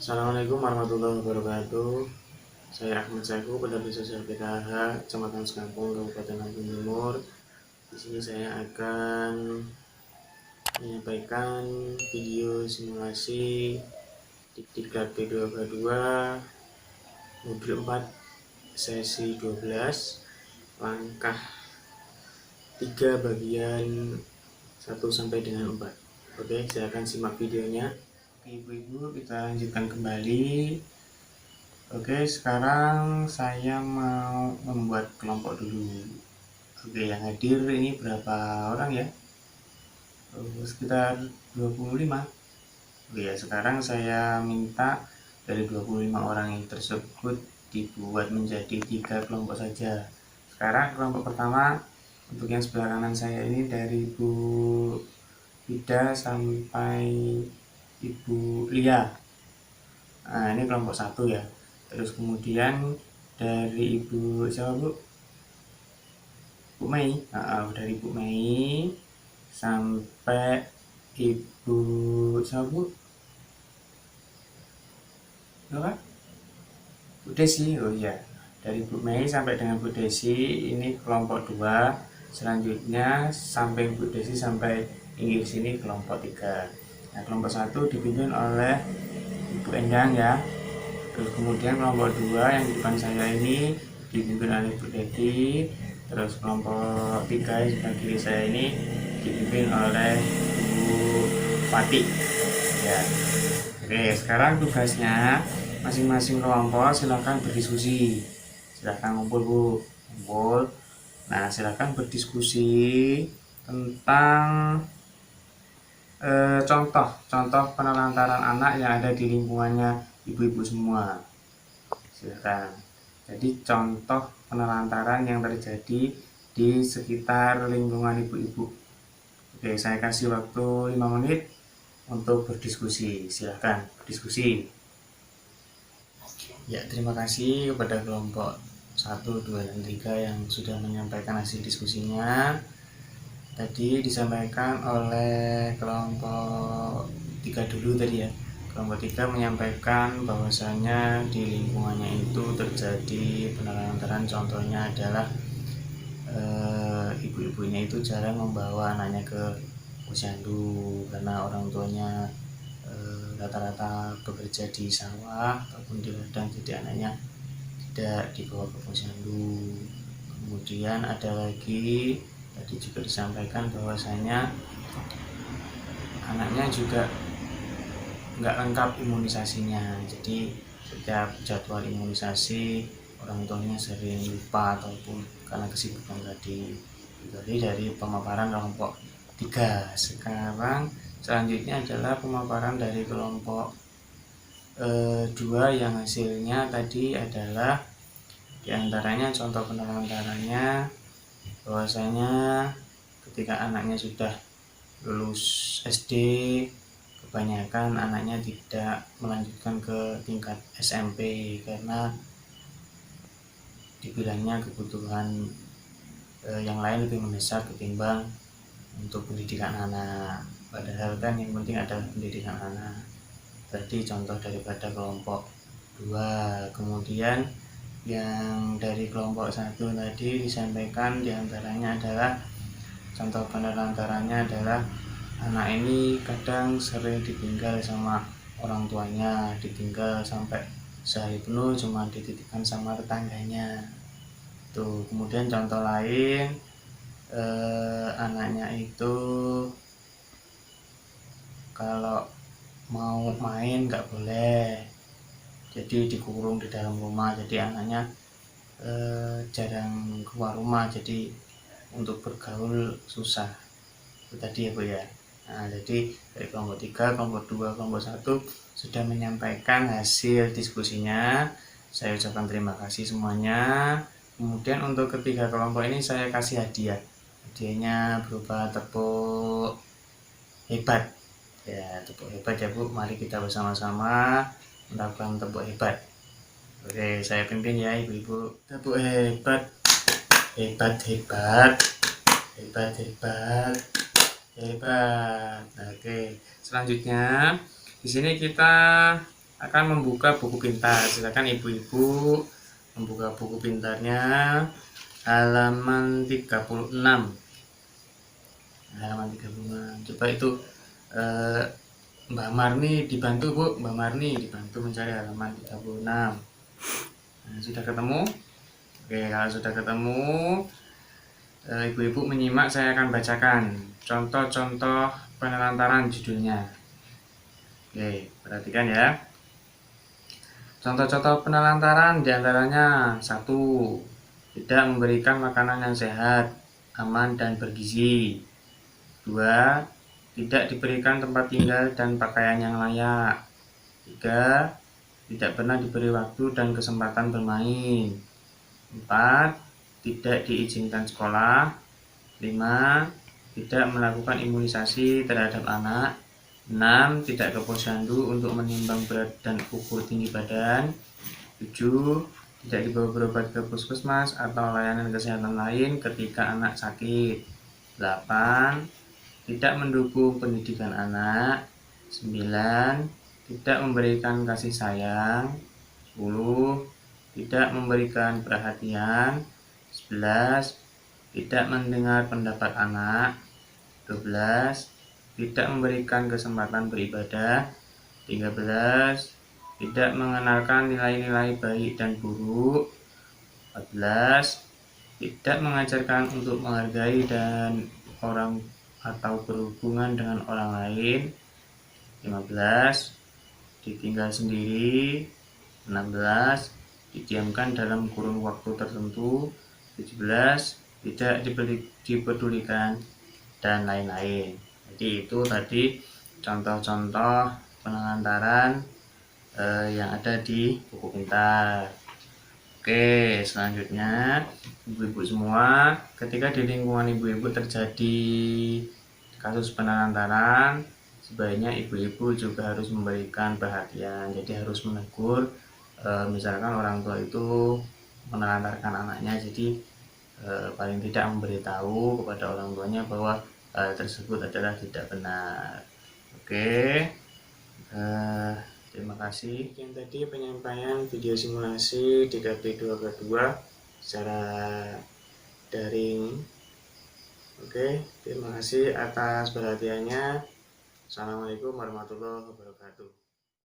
Assalamualaikum warahmatullahi wabarakatuh. Saya Ahmad Saiku, pendamping sosial PKH Kecamatan Sekampung, Kabupaten Lampung Timur. Di sini saya akan menyampaikan video simulasi Diklat P2K2 modul 4 sesi 12 langkah 3 bagian 1 sampai dengan 4. Oke, saya akan simak videonya. Ibu-ibu, kita lanjutkan kembali. Oke, sekarang saya mau membuat kelompok dulu. Oke, yang hadir ini berapa orang ya? Sekitar 25. Oke ya, sekarang saya minta dari 25 orang yang tersebut dibuat menjadi 3 kelompok saja. Sekarang kelompok pertama untuk yang sebelah kanan saya ini dari Ibu Ida sampai Ibu Lia. Nah, ini kelompok 1 ya. Terus kemudian dari Ibu siapa Bu? Bu Mei. Dari Bu Mei sampai Ibu siapa Bu? Apa? Bu Desi. Oh iya. Dari Bu Mei sampai dengan Bu Desi ini kelompok 2. Selanjutnya sampai Bu Desi sampai pinggir sini kelompok 3. Nah, kelompok 1 dipimpin oleh Ibu Endang ya. Terus kemudian kelompok 2 yang di depan saya ini dipimpin oleh Bu Dedi. Terus kelompok 3 yang sebelah kiri saya ini dipimpin oleh Bu Fatih ya. Oke, sekarang tugasnya masing-masing kelompok silakan berdiskusi. Silakan ngumpul Bu, ngumpul. Nah, silakan berdiskusi tentang contoh penelantaran anak yang ada di lingkungannya ibu-ibu semua. Silakan. Jadi contoh penelantaran yang terjadi di sekitar lingkungan ibu-ibu. Oke, saya kasih waktu 5 menit untuk berdiskusi. Silakan berdiskusi. Ya, terima kasih kepada kelompok 1, 2, dan 3 yang sudah menyampaikan hasil diskusinya. Tadi disampaikan oleh kelompok 3 dulu tadi ya. Kelompok 3 menyampaikan bahwasanya di lingkungannya itu terjadi penelantaran, contohnya adalah ibu-ibunya itu jarang membawa anaknya ke posyandu karena orang tuanya rata-rata bekerja di sawah ataupun di ladang, jadi anaknya tidak dibawa ke posyandu. Kemudian ada lagi tadi juga disampaikan bahwasanya anaknya juga nggak lengkap imunisasinya, jadi setiap jadwal imunisasi orang tuanya sering lupa ataupun karena kesibukan tadi. Jadi dari pemaparan kelompok 3. Sekarang selanjutnya adalah pemaparan dari kelompok 2 yang hasilnya tadi adalah diantaranya contoh penelantarannya bahwasanya ketika anaknya sudah lulus SD, kebanyakan anaknya tidak melanjutkan ke tingkat SMP karena dibilangnya kebutuhan yang lain lebih mendesak ketimbang untuk pendidikan anak. Padahal kan yang penting adalah pendidikan anak. Berarti contoh daripada kelompok 2. Kemudian yang dari kelompok 1 tadi disampaikan diantaranya adalah contoh penelantarannya adalah anak ini kadang sering ditinggal sama orang tuanya, ditinggal sampai sehari penuh cuma dititipkan sama tetangganya. Tuh, kemudian contoh lain anaknya itu kalau mau main nggak boleh, jadi dikurung di dalam rumah, jadi anaknya jarang keluar rumah, jadi untuk bergaul susah. Itu tadi ya Bu ya. Nah, jadi dari kelompok 3, kelompok 2, kelompok 1 sudah menyampaikan hasil diskusinya. Saya ucapkan terima kasih semuanya. Kemudian untuk ketiga kelompok ini saya kasih hadiah. Hadiahnya berupa tepuk hebat. Ya, tepuk hebat ya Bu. Mari kita bersama-sama melakukan tepuk hebat. Oke, saya pimpin ya ibu-ibu. Tepuk hebat. Hebat, hebat. Hebat, hebat. Hebat. Oke, selanjutnya di sini kita akan membuka buku pintar. Silakan ibu-ibu membuka buku pintarnya halaman 36. Halaman 36. Coba itu Mbak Marni dibantu, Bu. Mbak Marni dibantu mencari halaman 36. Nah, sudah ketemu? Oke, kalau sudah ketemu, ibu-ibu menyimak, saya akan bacakan contoh-contoh penelantaran judulnya. Oke, perhatikan ya. Contoh-contoh penelantaran diantaranya: 1. Tidak memberikan makanan yang sehat, aman, dan bergizi. 2. Tidak diberikan tempat tinggal dan pakaian yang layak. 3. Tidak pernah diberi waktu dan kesempatan bermain. 4. Tidak diizinkan sekolah. 5. Tidak melakukan imunisasi terhadap anak. 6. Tidak ke posyandu untuk menimbang berat dan ukur tinggi badan. 7. Tidak dibawa berobat ke puskesmas atau layanan kesehatan lain ketika anak sakit. 8. Tidak mendukung pendidikan anak. 9. Tidak memberikan kasih sayang. 10. Tidak memberikan perhatian. 11. Tidak mendengar pendapat anak. 12. Tidak memberikan kesempatan beribadah. 13. Tidak mengenalkan nilai-nilai baik dan buruk. 14. Tidak mengajarkan untuk menghargai dan orang atau berhubungan dengan orang lain. 15. Ditinggal sendiri. 16. Didiamkan dalam kurun waktu tertentu. 17. Tidak dipedulikan, dan lain-lain. Jadi itu tadi contoh-contoh penelantaran yang ada di buku pintar. Oke, selanjutnya ibu-ibu semua, ketika di lingkungan ibu-ibu terjadi kasus penelantaran, sebaiknya ibu-ibu juga harus memberikan perhatian. Jadi harus menegur, misalkan orang tua itu menelantarkan anaknya, jadi paling tidak memberitahu kepada orang tuanya bahwa hal tersebut adalah tidak benar. Oke, terima kasih. Yang tadi penyampaian video simulasi DKP 2K2 secara daring. Oke, terima kasih atas perhatiannya. Assalamualaikum warahmatullahi wabarakatuh.